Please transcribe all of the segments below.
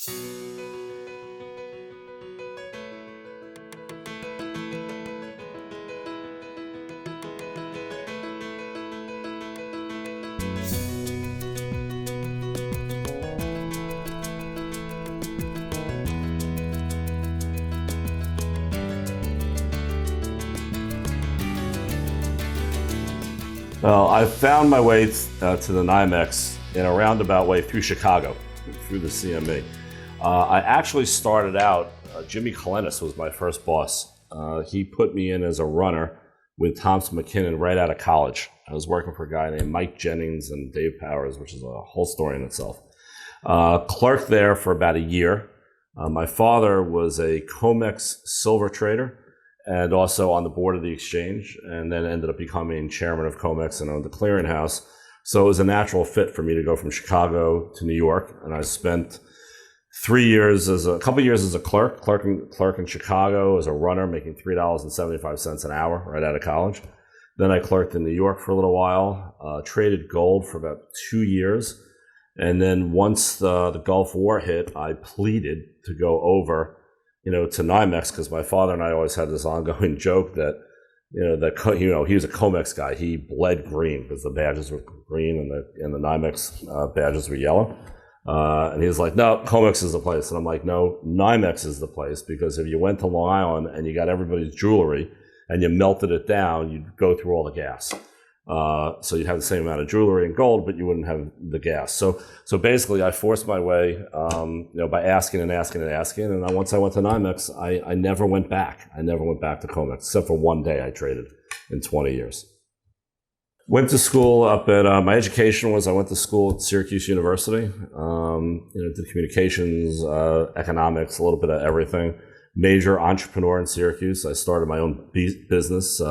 Well, I found my way to the NYMEX in a roundabout way through Chicago, through the CME. I actually started out, Jimmy Kalenis was my first boss. He put me in as a runner with Thompson McKinnon right out of college. I was working for a guy named Mike Jennings and Dave Powers, which is a whole story in itself. Clerked there for about a year. My father was a COMEX silver trader and also on the board of the exchange, and then ended up becoming chairman of COMEX and owned the clearinghouse. So it was a natural fit for me to go from Chicago to New York, and I spent 3 years a couple years as a clerk in Chicago as a runner, making $3.75 an hour right out of college. Then I clerked in New York for a little while, traded gold for about 2 years, and then once the Gulf War hit, I pleaded to go over to NYMEX, because my father and I always had this ongoing joke that, he was a COMEX guy. He bled green because the badges were green and the NYMEX badges were yellow. And he was like, no, COMEX is the place. And I'm like, no, NYMEX is the place, because if you went to Long Island and you got everybody's jewelry and you melted it down, you'd go through all the gas. So you'd have the same amount of jewelry and gold, but you wouldn't have the gas. So basically, I forced my way, by asking and asking and asking. And once I went to NYMEX, I never went back. I never went back to COMEX, except for one day I traded in 20 years. Went to school up at, my education was, I went to school at Syracuse University. Did communications, economics, a little bit of everything. Major entrepreneur in Syracuse. I started my own business.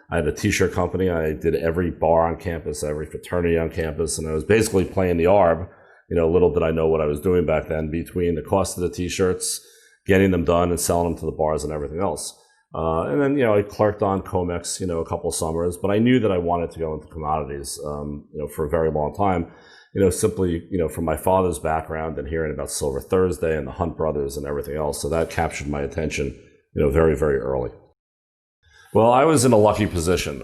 I had a t-shirt company. I did every bar on campus, every fraternity on campus, and I was basically playing the arb. Little did I know what I was doing back then, between the cost of the t-shirts, getting them done, and selling them to the bars and everything else. And then, I clerked on COMEX, a couple of summers, but I knew that I wanted to go into commodities, for a very long time, simply, from my father's background and hearing about Silver Thursday and the Hunt brothers and everything else. So that captured my attention, very, very early. Well, I was in a lucky position.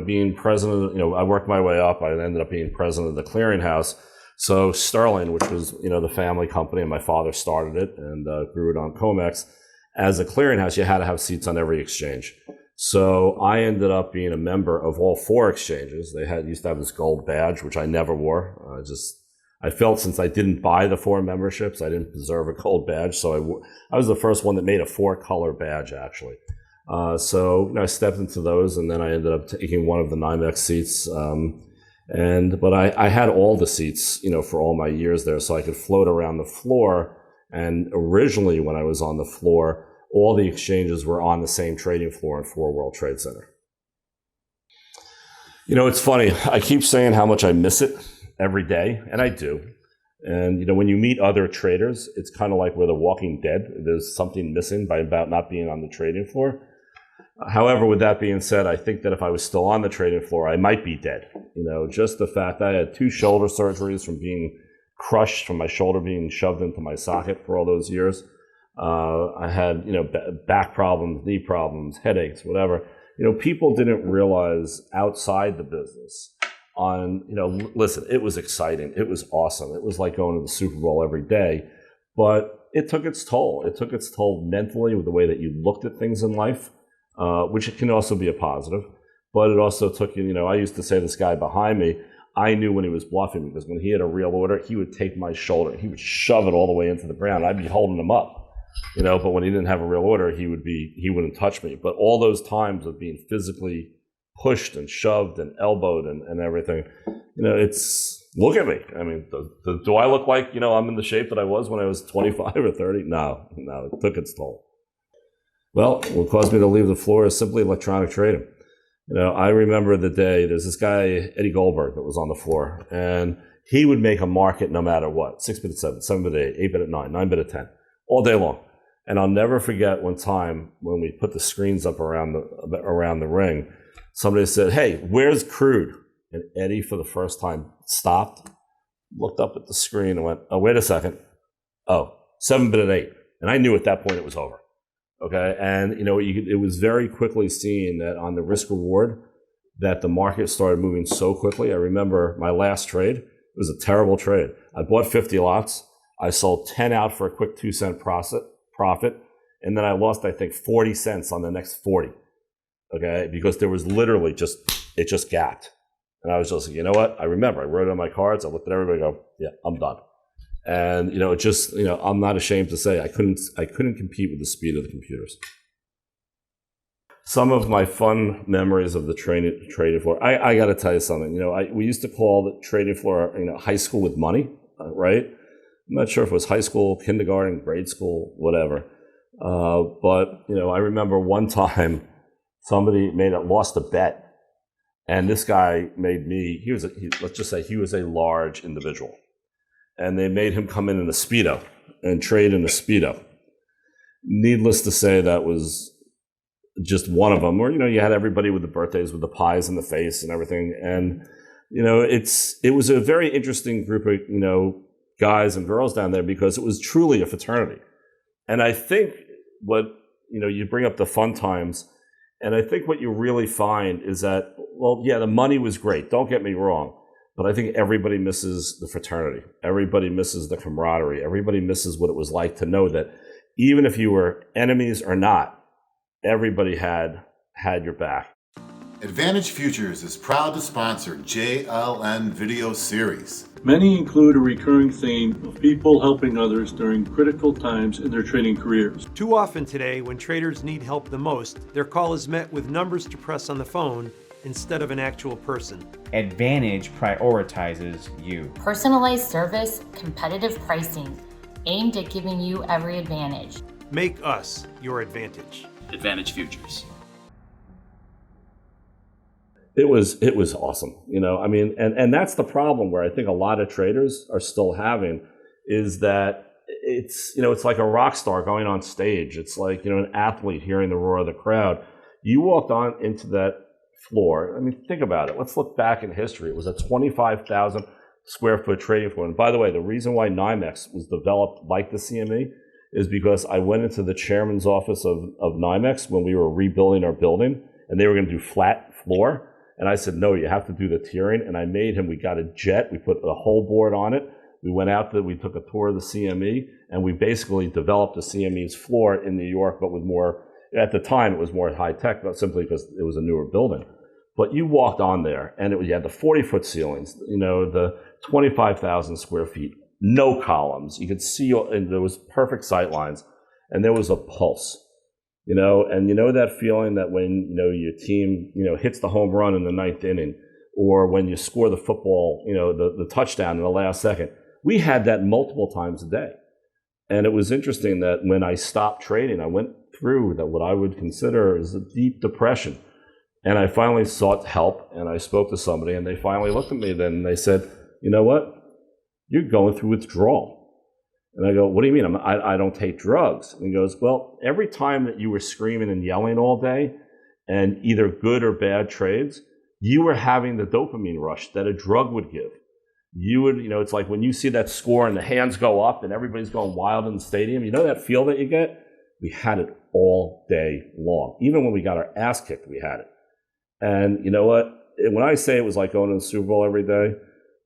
Being president, I worked my way up. I ended up being president of the clearinghouse. So Sterling, which was, the family company, and my father started it and grew it on COMEX. As a clearinghouse, you had to have seats on every exchange. So I ended up being a member of all 4 exchanges. They used to have this gold badge, which I never wore. I felt since I didn't buy the 4 memberships, I didn't deserve a gold badge. So I was the first one that made a 4-color badge, actually. So I stepped into those, and then I ended up taking one of the NYMEX seats. But I had all the seats, for all my years there, so I could float around the floor. And originally, when I was on the floor, all the exchanges were on the same trading floor in 4 World Trade Center. It's funny. I keep saying how much I miss it every day, and I do. And, when you meet other traders, it's kind of like we're the Walking Dead. There's something missing about not being on the trading floor. However, with that being said, I think that if I was still on the trading floor, I might be dead. Just the fact that I had 2 shoulder surgeries from being crushed, from my shoulder being shoved into my socket for all those years. I had, back problems, knee problems, headaches, whatever. People didn't realize outside the business listen, it was exciting. It was awesome. It was like going to the Super Bowl every day, but it took its toll. It took its toll mentally with the way that you looked at things in life, which it can also be a positive, but it also took I used to say this guy behind me, I knew when he was bluffing, because when he had a real order, he would take my shoulder and he would shove it all the way into the ground. I'd be holding him up, but when he didn't have a real order, he wouldn't touch me. But all those times of being physically pushed and shoved and elbowed and everything, look at me. I mean, do I look like, I'm in the shape that I was when I was 25 or 30? No, it took its toll. Well, what caused me to leave the floor is simply electronic trading. I remember the day, there's this guy, Eddie Goldberg, that was on the floor, and he would make a market no matter what, 6 bid at 7, 7 bid at 8, 8 bid at 9, 9 bid at 10, all day long. And I'll never forget one time when we put the screens up around the ring, somebody said, hey, where's crude? And Eddie, for the first time, stopped, looked up at the screen and went, oh, wait a second. Oh, 7 bid at 8. And I knew at that point it was over. Okay. And, it was very quickly seen that on the risk reward that the market started moving so quickly. I remember my last trade. It was a terrible trade. I bought 50 lots. I sold 10 out for a quick 2-cent profit. And then I lost, I think, 40 cents on the next 40. Okay. Because there was literally it just gapped. And I was just like, you know what? I remember I wrote it on my cards. I looked at everybody and go, yeah, I'm done. And, I'm not ashamed to say I couldn't compete with the speed of the computers. Some of my fun memories of the trading floor, I got to tell you something. We used to call the trading floor, high school with money, right? I'm not sure if it was high school, kindergarten, grade school, whatever. But I remember one time somebody lost a bet. And this guy made me, let's just say he was a large individual. And they made him come in a Speedo and trade in a Speedo. Needless to say, that was just one of them. Or, you had everybody with the birthdays, with the pies in the face and everything. And, it was a very interesting group of, guys and girls down there because it was truly a fraternity. And I think you bring up the fun times. And I think what you really find is that, well, yeah, the money was great. Don't get me wrong. But I think everybody misses the fraternity. Everybody misses the camaraderie. Everybody misses what it was like to know that even if you were enemies or not, everybody had your back. Advantage Futures is proud to sponsor JLN Video Series. Many include a recurring theme of people helping others during critical times in their trading careers. Too often today, when traders need help the most, their call is met with numbers to press on the phone instead of an actual person. Advantage prioritizes you. Personalized service, competitive pricing, aimed at giving you every advantage. Make us your advantage. Advantage Futures. It was awesome. And that's the problem where I think a lot of traders are still having is that it's like a rock star going on stage. It's like, an athlete hearing the roar of the crowd. You walked on into that floor. I mean, think about it. Let's look back in history. It was a 25,000 square foot trading floor. And by the way, the reason why NYMEX was developed like the CME is because I went into the chairman's office of NYMEX when we were rebuilding our building and they were going to do flat floor. And I said, no, you have to do the tiering. And I made him, we got a jet. We put a whole board on it. We went out there, we took a tour of the CME and we basically developed the CME's floor in New York, but with more, at the time it was more high tech, but simply because it was a newer building. But you walked on there and you had the 40-foot ceilings, the 25,000 square feet, no columns. You could see, and there was perfect sight lines and there was a pulse, and that feeling that when, your team, hits the home run in the ninth inning or when you score the football, the touchdown in the last second, we had that multiple times a day. And it was interesting that when I stopped trading, I went through that what I would consider is a deep depression. And I finally sought help and I spoke to somebody and they finally looked at me then and they said, you know what? You're going through withdrawal. And I go, what do you mean? I don't take drugs. And he goes, well, every time that you were screaming and yelling all day and either good or bad trades, you were having the dopamine rush that a drug would give. You would, it's like when you see that score and the hands go up and everybody's going wild in the stadium, that feel that you get? We had it all day long. Even when we got our ass kicked, we had it. And you know what? When I say it was like going to the Super Bowl every day,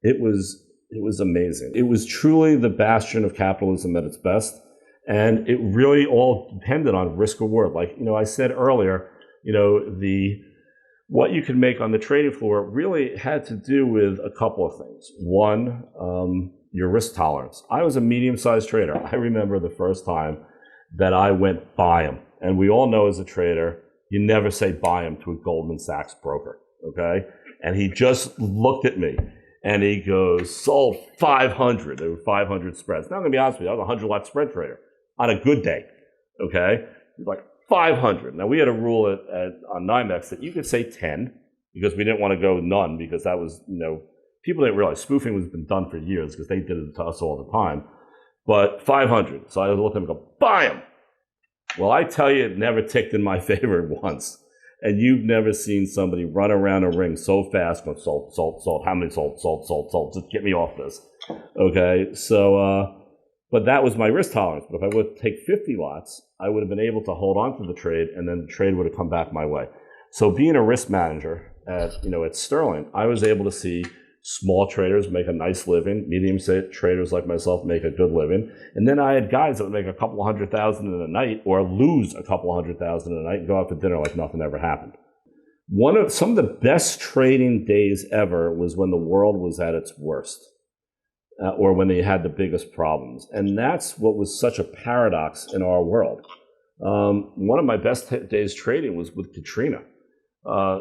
it was amazing. It was truly the bastion of capitalism at its best. And it really all depended on risk reward. Like, I said earlier, what you could make on the trading floor really had to do with a couple of things. One, your risk tolerance. I was a medium-sized trader. I remember the first time that I went buy them. And we all know as a trader, you never say buy them to a Goldman Sachs broker, okay? And he just looked at me and he goes, sold 500. There were 500 spreads. Now, I'm going to be honest with you, I was a 100-lot spread trader on a good day, okay? He's like, 500. Now, we had a rule on NYMEX that you could say 10 because we didn't want to go none because that was, people didn't realize spoofing was been done for years because they did it to us all the time. But 500. So I looked at him and go, buy them. Well, I tell you, it never ticked in my favor once. And you've never seen somebody run around a ring so fast, going, sold. How many sold? Just get me off this. Okay. So But that was my risk tolerance. But if I would take 50 lots, I would have been able to hold on to the trade, and then the trade would have come back my way. So being a risk manager at Sterling, I was able to see small traders make a nice living, medium traders like myself make a good living, and then I had guys that would make a couple $100,000 in a night, or lose a couple $100,000 in a night, and go out for dinner like nothing ever happened. Some of the best trading days ever was when the world was at its worst, or when they had the biggest problems, and that's what was such a paradox in our world. One of my best days trading was with Katrina,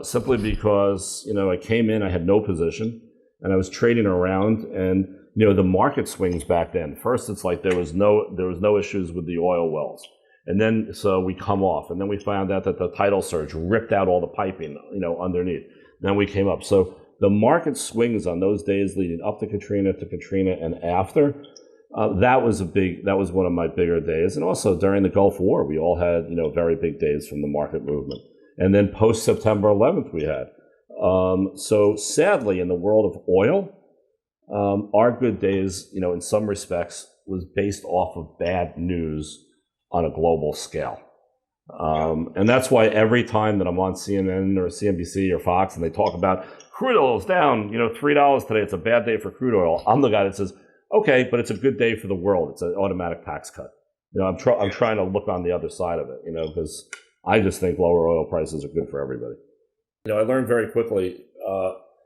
simply because I came in, I had no position, and I was trading around, and the market swings back then. First, it's like there was no issues with the oil wells, and then so we come off, and then we found out that the tidal surge ripped out all the piping, underneath. Then we came up. So the market swings on those days leading up to Katrina, and after. That was one of my bigger days, and also during the Gulf War, we all had very big days from the market movement, and then post September 11th we had. So sadly, in the world of oil, our good days, in some respects, was based off of bad news on a global scale. And that's why every time that I'm on CNN or CNBC or Fox and they talk about crude oil is down, $3 today, it's a bad day for crude oil, I'm the guy that says, okay, but it's a good day for the world. It's an automatic tax cut. I'm trying to look on the other side of it, because I just think lower oil prices are good for everybody. I learned very quickly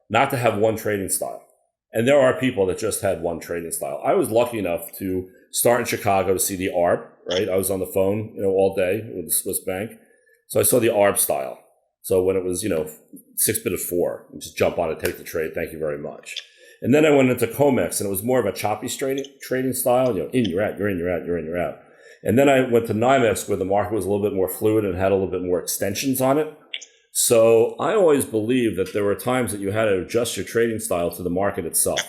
not to have one trading style. And there are people that just had one trading style. I was lucky enough to start in Chicago to see the ARB, right? I was on the phone, all day with the Swiss bank. So I saw the ARB style. So when it was, 6 bid of 4, just jump on it, take the trade, thank you very much. And then I went into COMEX, and it was more of a choppy trading style, in, you're out, you're in, you're out, you're in, you're out. And then I went to NYMEX, where the market was a little bit more fluid and had a little bit more extensions on it. So I always believed that there were times that you had to adjust your trading style to the market itself.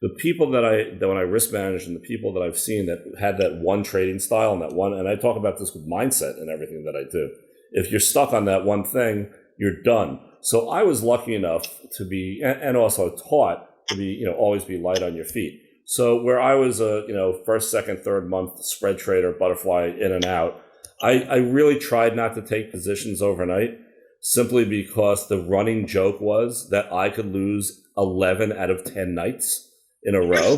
The people that when I risk managed, and the people that I've seen that had that one trading style and I talk about this with mindset and everything that I do. If you're stuck on that one thing, you're done. So I was lucky enough to be, and also taught to be, always be light on your feet. So where I was a, first, second, third month spread trader, butterfly in and out, I really tried not to take positions overnight, simply because the running joke was that I could lose 11 out of 10 nights in a row.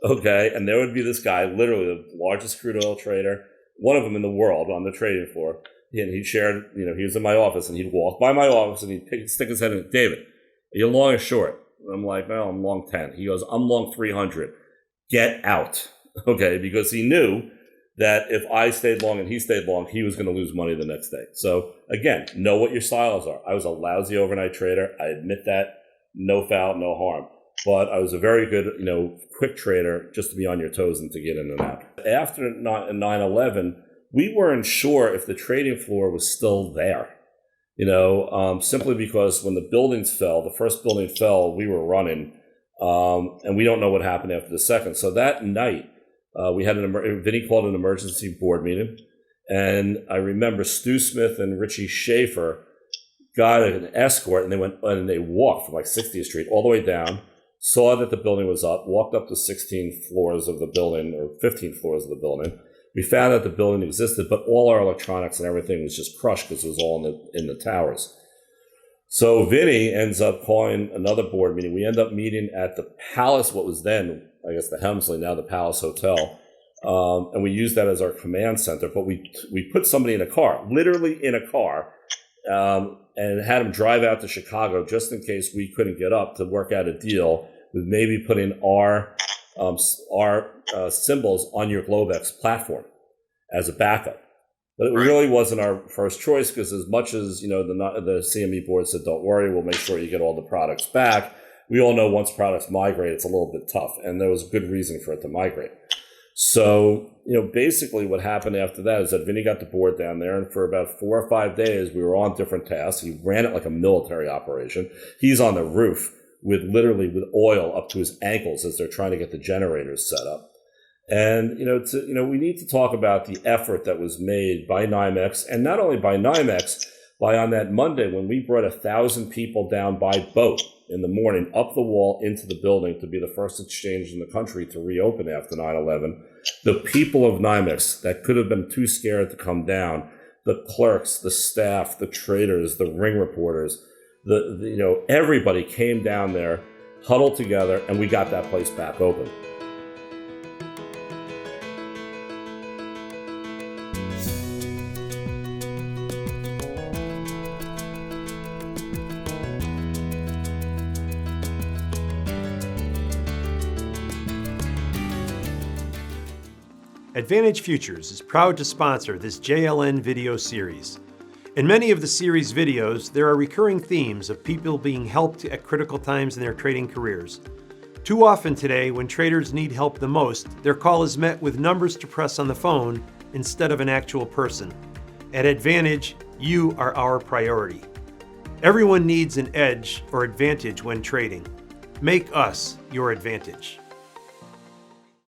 Okay. And there would be this guy, literally the largest crude oil trader, one of them in the world on the trading floor. And he shared, he was in my office, and he'd walk by my office and he'd stick his head in, David, are you long or short? And I'm like, well, I'm long 10. He goes, I'm long 300. Get out. Okay. Because he knew that if I stayed long and he stayed long, he was going to lose money the next day. So again, know what your styles are. I was a lousy overnight trader. I admit that. No foul, no harm. But I was a very good, quick trader, just to be on your toes and to get in and out. After 9/11, we weren't sure if the trading floor was still there. Simply because when the buildings fell, the first building fell, we were running, and we don't know what happened after the second. So that night, we had Vinny called an emergency board meeting, and I remember Stu Smith and Richie Schaefer got an escort, and they walked from like 60th Street all the way down, saw that the building was up, walked up to 16 floors of the building, or 15 floors of the building. We found that the building existed, but all our electronics and everything was just crushed because it was all in the towers. So Vinny ends up calling another board meeting. We end up meeting at the Palace, what was then, I guess, the Hemsley, now the Palace Hotel. And we used that as our command center, but we put somebody in a car, literally in a car, and had him drive out to Chicago just in case we couldn't get up to work out a deal with maybe putting our symbols on your Globex platform as a backup. But it really wasn't our first choice, because as much as the CME board said, don't worry, we'll make sure you get all the products back, we all know once products migrate, it's a little bit tough, and there was a good reason for it to migrate. So basically what happened after that is that Vinny got the board down there, and for about 4 or 5 days we were on different tasks. He ran it like a military operation. He's on the roof with oil up to his ankles as they're trying to get the generators set up. And, we need to talk about the effort that was made by NYMEX, and not only by NYMEX, by on that Monday when we brought 1,000 people down by boat in the morning up the wall into the building to be the first exchange in the country to reopen after 9/11. The people of NYMEX that could have been too scared to come down, the clerks, the staff, the traders, the ring reporters, everybody came down there, huddled together, and we got that place back open. Advantage Futures is proud to sponsor this JLN video series. In many of the series videos, there are recurring themes of people being helped at critical times in their trading careers. Too often today, when traders need help the most, their call is met with numbers to press on the phone instead of an actual person. At Advantage, you are our priority. Everyone needs an edge or advantage when trading. Make us your advantage.